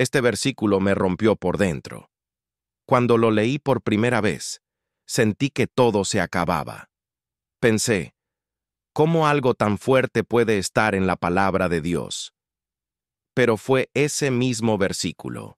Este versículo me rompió por dentro. Cuando lo leí por primera vez, sentí que todo se acababa. Pensé, ¿cómo algo tan fuerte puede estar en la palabra de Dios? Pero fue ese mismo versículo,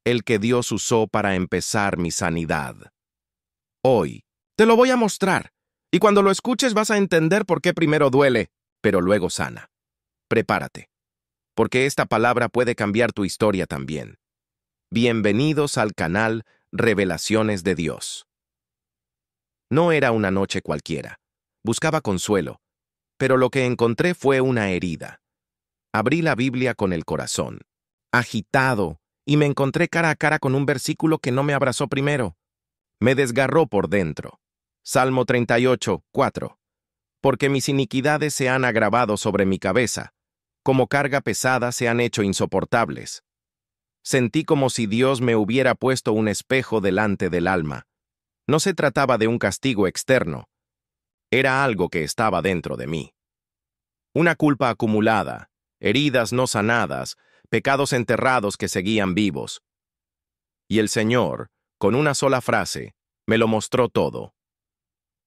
el que Dios usó para empezar mi sanidad. Hoy, te lo voy a mostrar, y cuando lo escuches vas a entender por qué primero duele, pero luego sana. Prepárate, porque esta palabra puede cambiar tu historia también. Bienvenidos al canal Revelaciones de Dios. No era una noche cualquiera. Buscaba consuelo, pero lo que encontré fue una herida. Abrí la Biblia con el corazón, agitado, y me encontré cara a cara con un versículo que no me abrazó primero. Me desgarró por dentro. Salmo 38, 4. Porque mis iniquidades se han agravado sobre mi cabeza, como carga pesada se han hecho insoportables. Sentí como si Dios me hubiera puesto un espejo delante del alma. No se trataba de un castigo externo. Era algo que estaba dentro de mí. Una culpa acumulada, heridas no sanadas, pecados enterrados que seguían vivos. Y el Señor, con una sola frase, me lo mostró todo.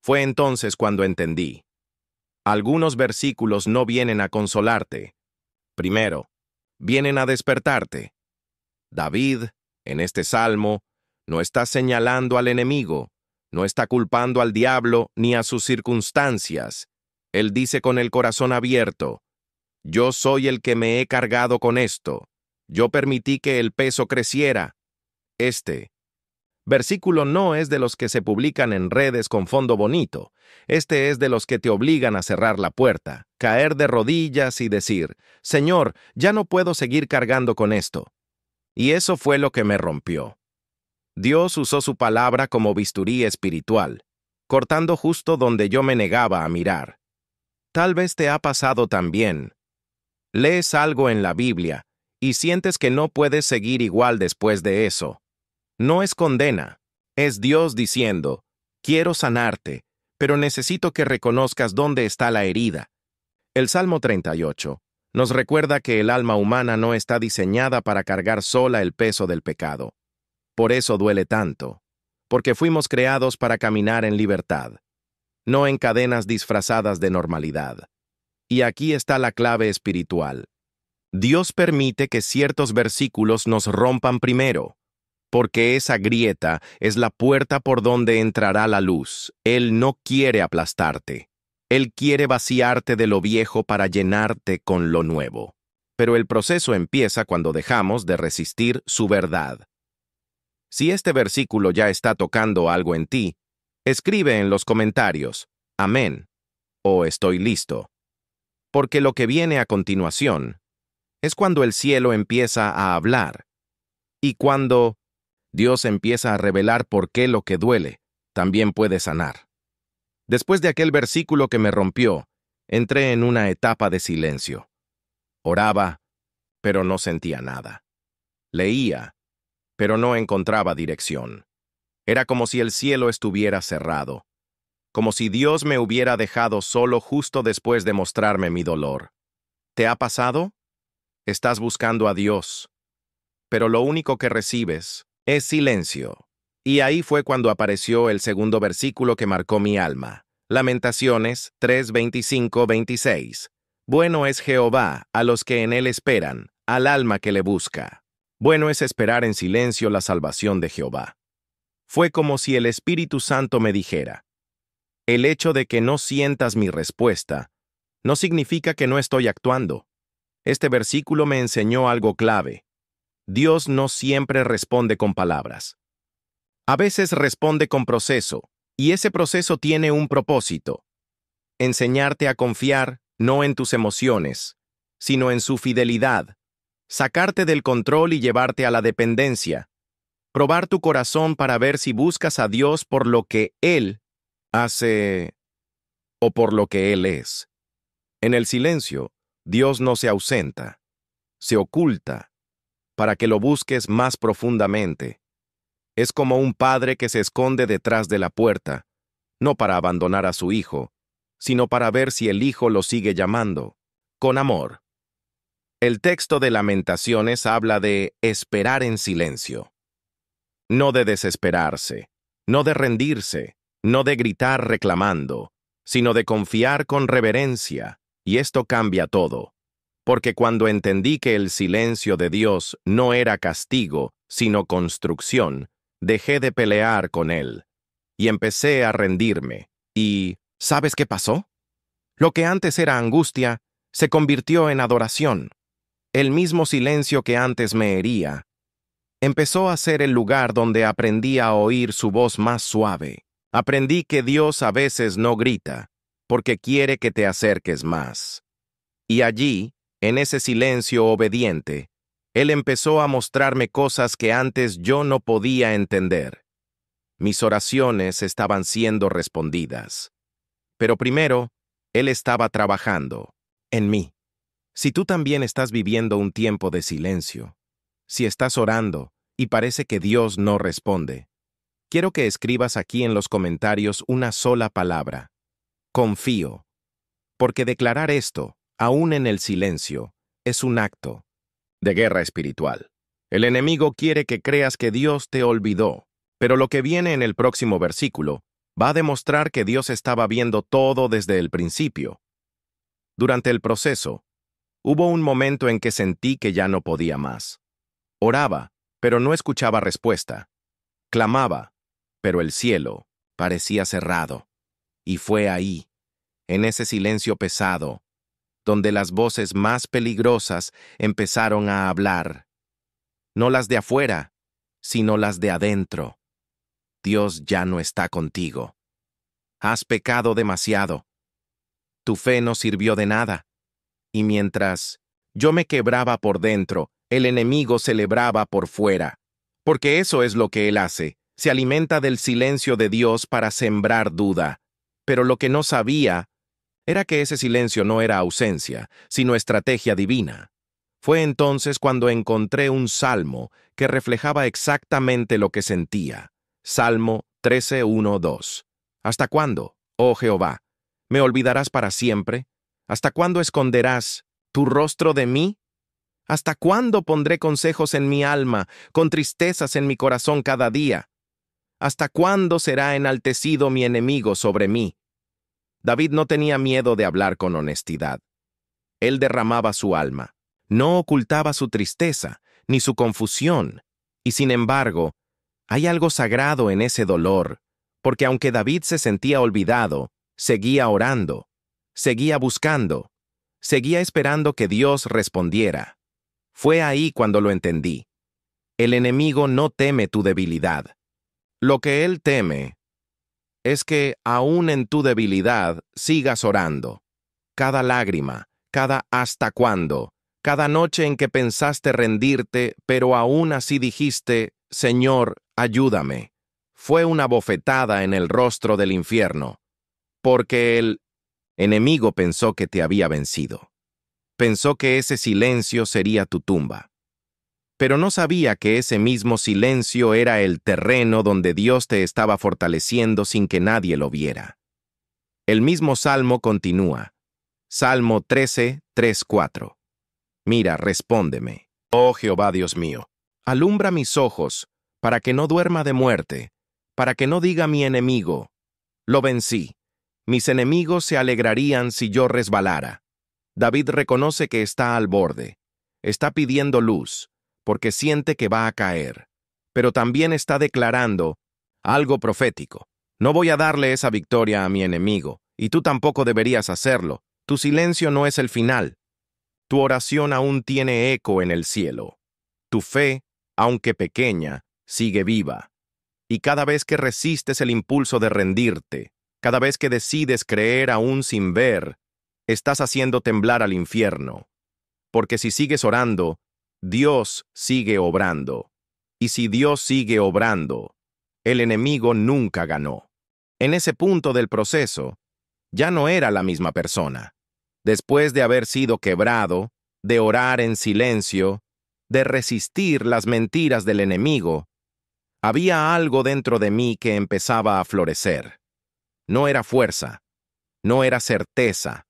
Fue entonces cuando entendí. Algunos versículos no vienen a consolarte. Primero, vienen a despertarte. David, en este salmo, no está señalando al enemigo, no está culpando al diablo ni a sus circunstancias. Él dice con el corazón abierto, yo soy el que me he cargado con esto. Yo permití que el peso creciera. Este versículo no es de los que se publican en redes con fondo bonito. Este es de los que te obligan a cerrar la puerta, caer de rodillas y decir, Señor, ya no puedo seguir cargando con esto. Y eso fue lo que me rompió. Dios usó su palabra como bisturí espiritual, cortando justo donde yo me negaba a mirar. Tal vez te ha pasado también. Lees algo en la Biblia y sientes que no puedes seguir igual después de eso. No es condena, es Dios diciendo, quiero sanarte, pero necesito que reconozcas dónde está la herida. El Salmo 38 nos recuerda que el alma humana no está diseñada para cargar sola el peso del pecado. Por eso duele tanto, porque fuimos creados para caminar en libertad, no en cadenas disfrazadas de normalidad. Y aquí está la clave espiritual. Dios permite que ciertos versículos nos rompan primero, porque esa grieta es la puerta por donde entrará la luz. Él no quiere aplastarte. Él quiere vaciarte de lo viejo para llenarte con lo nuevo. Pero el proceso empieza cuando dejamos de resistir su verdad. Si este versículo ya está tocando algo en ti, escribe en los comentarios, amén, o estoy listo. Porque lo que viene a continuación es cuando el cielo empieza a hablar, y cuando Dios empieza a revelar por qué lo que duele también puede sanar. Después de aquel versículo que me rompió, entré en una etapa de silencio. Oraba, pero no sentía nada. Leía, pero no encontraba dirección. Era como si el cielo estuviera cerrado, como si Dios me hubiera dejado solo justo después de mostrarme mi dolor. ¿Te ha pasado? Estás buscando a Dios, pero lo único que recibes es silencio. Y ahí fue cuando apareció el segundo versículo que marcó mi alma. Lamentaciones 3:25-26. Bueno es Jehová a los que en él esperan, al alma que le busca. Bueno es esperar en silencio la salvación de Jehová. Fue como si el Espíritu Santo me dijera, el hecho de que no sientas mi respuesta no significa que no estoy actuando. Este versículo me enseñó algo clave. Dios no siempre responde con palabras. A veces responde con proceso, y ese proceso tiene un propósito. Enseñarte a confiar no en tus emociones, sino en su fidelidad. Sacarte del control y llevarte a la dependencia. Probar tu corazón para ver si buscas a Dios por lo que Él hace o por lo que Él es. En el silencio, Dios no se ausenta, se oculta, para que lo busques más profundamente. Es como un padre que se esconde detrás de la puerta, no para abandonar a su hijo, sino para ver si el hijo lo sigue llamando, con amor. El texto de Lamentaciones habla de esperar en silencio, no de desesperarse, no de rendirse, no de gritar reclamando, sino de confiar con reverencia, y esto cambia todo. Porque cuando entendí que el silencio de Dios no era castigo, sino construcción, dejé de pelear con Él, y empecé a rendirme. ¿Y sabes qué pasó? Lo que antes era angustia, se convirtió en adoración. El mismo silencio que antes me hería, empezó a ser el lugar donde aprendí a oír su voz más suave. Aprendí que Dios a veces no grita, porque quiere que te acerques más. Y allí, en ese silencio obediente, Él empezó a mostrarme cosas que antes yo no podía entender. Mis oraciones estaban siendo respondidas. Pero primero, Él estaba trabajando en mí. Si tú también estás viviendo un tiempo de silencio, si estás orando y parece que Dios no responde, quiero que escribas aquí en los comentarios una sola palabra: confío. Porque declarar esto, aún en el silencio, es un acto de guerra espiritual. El enemigo quiere que creas que Dios te olvidó, pero lo que viene en el próximo versículo va a demostrar que Dios estaba viendo todo desde el principio. Durante el proceso, hubo un momento en que sentí que ya no podía más. Oraba, pero no escuchaba respuesta. Clamaba, pero el cielo parecía cerrado. Y fue ahí, en ese silencio pesado, donde las voces más peligrosas empezaron a hablar. No las de afuera, sino las de adentro. Dios ya no está contigo. Has pecado demasiado. Tu fe no sirvió de nada. Y mientras yo me quebraba por dentro, el enemigo celebraba por fuera. Porque eso es lo que él hace. Se alimenta del silencio de Dios para sembrar duda. Pero lo que no sabía era que ese silencio no era ausencia, sino estrategia divina. Fue entonces cuando encontré un salmo que reflejaba exactamente lo que sentía. Salmo 13:1-2. ¿Hasta cuándo, oh Jehová, me olvidarás para siempre? ¿Hasta cuándo esconderás tu rostro de mí? ¿Hasta cuándo pondré consejos en mi alma, con tristezas en mi corazón cada día? ¿Hasta cuándo será enaltecido mi enemigo sobre mí? David no tenía miedo de hablar con honestidad. Él derramaba su alma, no ocultaba su tristeza, ni su confusión, y sin embargo, hay algo sagrado en ese dolor, porque aunque David se sentía olvidado, seguía orando, seguía buscando, seguía esperando que Dios respondiera. Fue ahí cuando lo entendí. El enemigo no teme tu debilidad. Lo que él teme es que, aún en tu debilidad, sigas orando. Cada lágrima, cada hasta cuándo, cada noche en que pensaste rendirte, pero aún así dijiste, Señor, ayúdame, fue una bofetada en el rostro del infierno, porque el enemigo pensó que te había vencido. Pensó que ese silencio sería tu tumba. Pero no sabía que ese mismo silencio era el terreno donde Dios te estaba fortaleciendo sin que nadie lo viera. El mismo Salmo continúa. Salmo 13:3-4. Mira, respóndeme, oh Jehová Dios mío, alumbra mis ojos, para que no duerma de muerte, para que no diga mi enemigo, lo vencí. Mis enemigos se alegrarían si yo resbalara. David reconoce que está al borde, está pidiendo luz, porque siente que va a caer, pero también está declarando algo profético. No voy a darle esa victoria a mi enemigo, y tú tampoco deberías hacerlo. Tu silencio no es el final. Tu oración aún tiene eco en el cielo. Tu fe, aunque pequeña, sigue viva. Y cada vez que resistes el impulso de rendirte, cada vez que decides creer aún sin ver, estás haciendo temblar al infierno. Porque si sigues orando, Dios sigue obrando. Y si Dios sigue obrando, el enemigo nunca ganó. En ese punto del proceso, ya no era la misma persona. Después de haber sido quebrado, de orar en silencio, de resistir las mentiras del enemigo, había algo dentro de mí que empezaba a florecer. No era fuerza, no era certeza,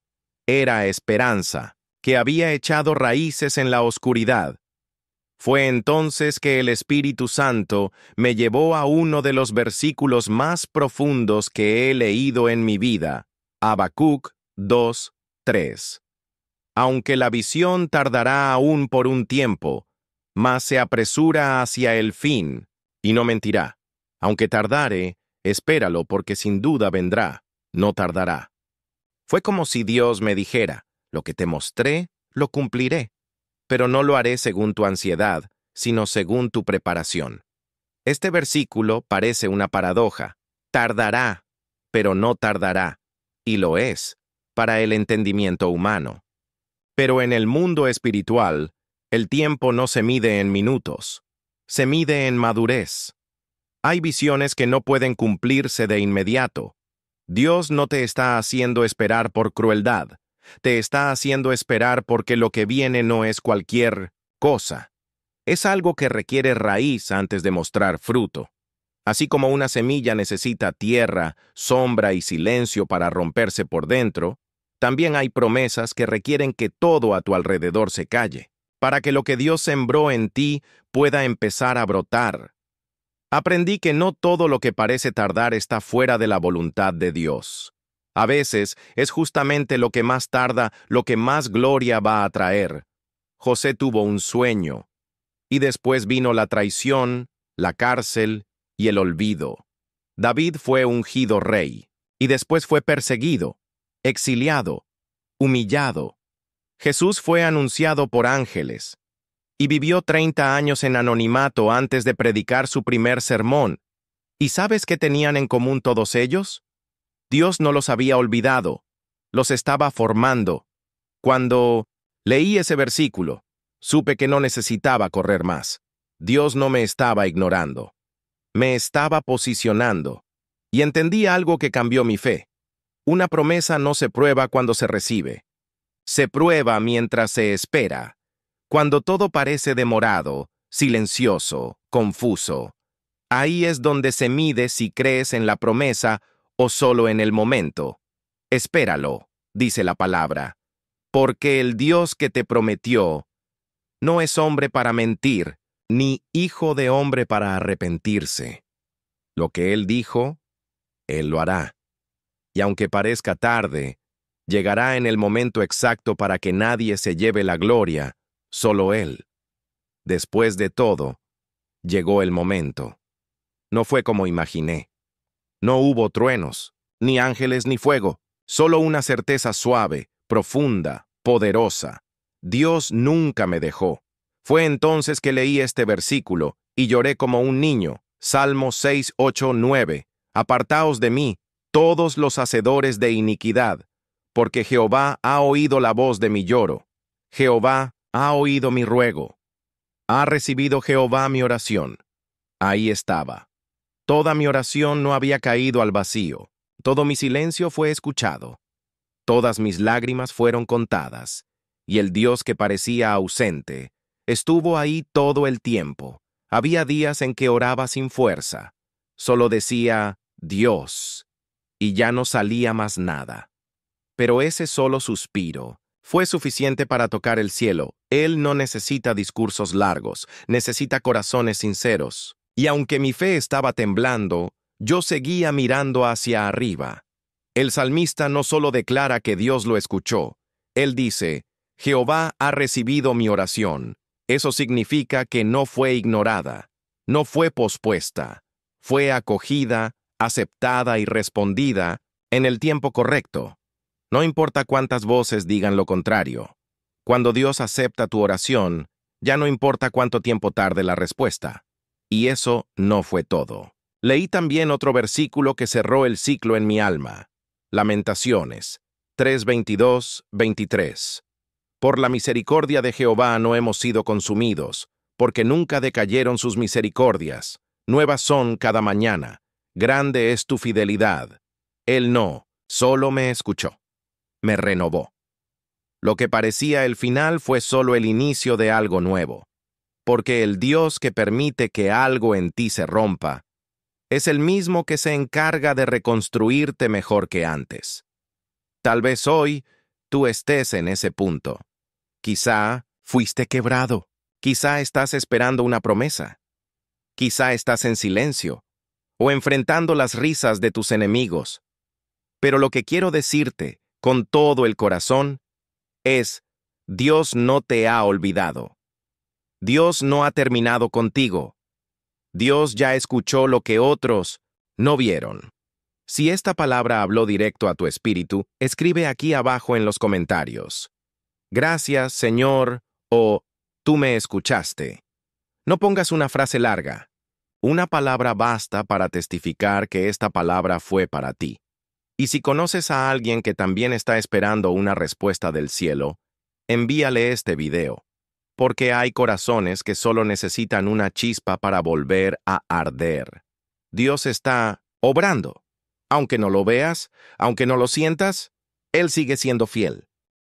era esperanza, que había echado raíces en la oscuridad. Fue entonces que el Espíritu Santo me llevó a uno de los versículos más profundos que he leído en mi vida, Habacuc 2:3. Aunque la visión tardará aún por un tiempo, mas se apresura hacia el fin, y no mentirá. Aunque tardare, espéralo, porque sin duda vendrá, no tardará. Fue como si Dios me dijera, lo que te mostré, lo cumpliré, pero no lo haré según tu ansiedad, sino según tu preparación. Este versículo parece una paradoja. Tardará, pero no tardará, y lo es, para el entendimiento humano. Pero en el mundo espiritual, el tiempo no se mide en minutos, se mide en madurez. Hay visiones que no pueden cumplirse de inmediato. Dios no te está haciendo esperar por crueldad, te está haciendo esperar porque lo que viene no es cualquier cosa. Es algo que requiere raíz antes de mostrar fruto. Así como una semilla necesita tierra, sombra y silencio para romperse por dentro, también hay promesas que requieren que todo a tu alrededor se calle, para que lo que Dios sembró en ti pueda empezar a brotar. Aprendí que no todo lo que parece tardar está fuera de la voluntad de Dios. A veces es justamente lo que más tarda, lo que más gloria va a traer. José tuvo un sueño, y después vino la traición, la cárcel y el olvido. David fue ungido rey, y después fue perseguido, exiliado, humillado. Jesús fue anunciado por ángeles, y vivió 30 años en anonimato antes de predicar su primer sermón. ¿Y sabes qué tenían en común todos ellos? Dios no los había olvidado, los estaba formando. Cuando leí ese versículo, supe que no necesitaba correr más. Dios no me estaba ignorando. Me estaba posicionando. Y entendí algo que cambió mi fe. Una promesa no se prueba cuando se recibe. Se prueba mientras se espera. Cuando todo parece demorado, silencioso, confuso. Ahí es donde se mide si crees en la promesa o solo en el momento. Espéralo, dice la palabra, porque el Dios que te prometió no es hombre para mentir, ni hijo de hombre para arrepentirse. Lo que Él dijo, Él lo hará. Y aunque parezca tarde, llegará en el momento exacto para que nadie se lleve la gloria, solo Él. Después de todo, llegó el momento. No fue como imaginé. No hubo truenos, ni ángeles ni fuego, solo una certeza suave, profunda, poderosa. Dios nunca me dejó. Fue entonces que leí este versículo, y lloré como un niño. Salmo 6, 8, 9. Apartaos de mí, todos los hacedores de iniquidad, porque Jehová ha oído la voz de mi lloro. Jehová ha oído mi ruego. Ha recibido Jehová mi oración. Ahí estaba. Toda mi oración no había caído al vacío. Todo mi silencio fue escuchado. Todas mis lágrimas fueron contadas. Y el Dios que parecía ausente estuvo ahí todo el tiempo. Había días en que oraba sin fuerza. Solo decía, Dios, y ya no salía más nada. Pero ese solo suspiro fue suficiente para tocar el cielo. Él no necesita discursos largos, necesita corazones sinceros. Y aunque mi fe estaba temblando, yo seguía mirando hacia arriba. El salmista no solo declara que Dios lo escuchó, él dice, Jehová ha recibido mi oración. Eso significa que no fue ignorada, no fue pospuesta, fue acogida, aceptada y respondida en el tiempo correcto. No importa cuántas voces digan lo contrario. Cuando Dios acepta tu oración, ya no importa cuánto tiempo tarde la respuesta. Y eso no fue todo. Leí también otro versículo que cerró el ciclo en mi alma. Lamentaciones 3:22-23. Por la misericordia de Jehová no hemos sido consumidos, porque nunca decayeron sus misericordias. Nuevas son cada mañana. Grande es tu fidelidad. Él no, solo me escuchó. Me renovó. Lo que parecía el final fue solo el inicio de algo nuevo. Porque el Dios que permite que algo en ti se rompa, es el mismo que se encarga de reconstruirte mejor que antes. Tal vez hoy tú estés en ese punto. Quizá fuiste quebrado. Quizá estás esperando una promesa. Quizá estás en silencio o enfrentando las risas de tus enemigos. Pero lo que quiero decirte, con todo el corazón, es: Dios no te ha olvidado. Dios no ha terminado contigo. Dios ya escuchó lo que otros no vieron. Si esta palabra habló directo a tu espíritu, escribe aquí abajo en los comentarios: Gracias, Señor, o tú me escuchaste. No pongas una frase larga. Una palabra basta para testificar que esta palabra fue para ti. Y si conoces a alguien que también está esperando una respuesta del cielo, envíale este video, porque hay corazones que solo necesitan una chispa para volver a arder. Dios está obrando. Aunque no lo veas, aunque no lo sientas, Él sigue siendo fiel.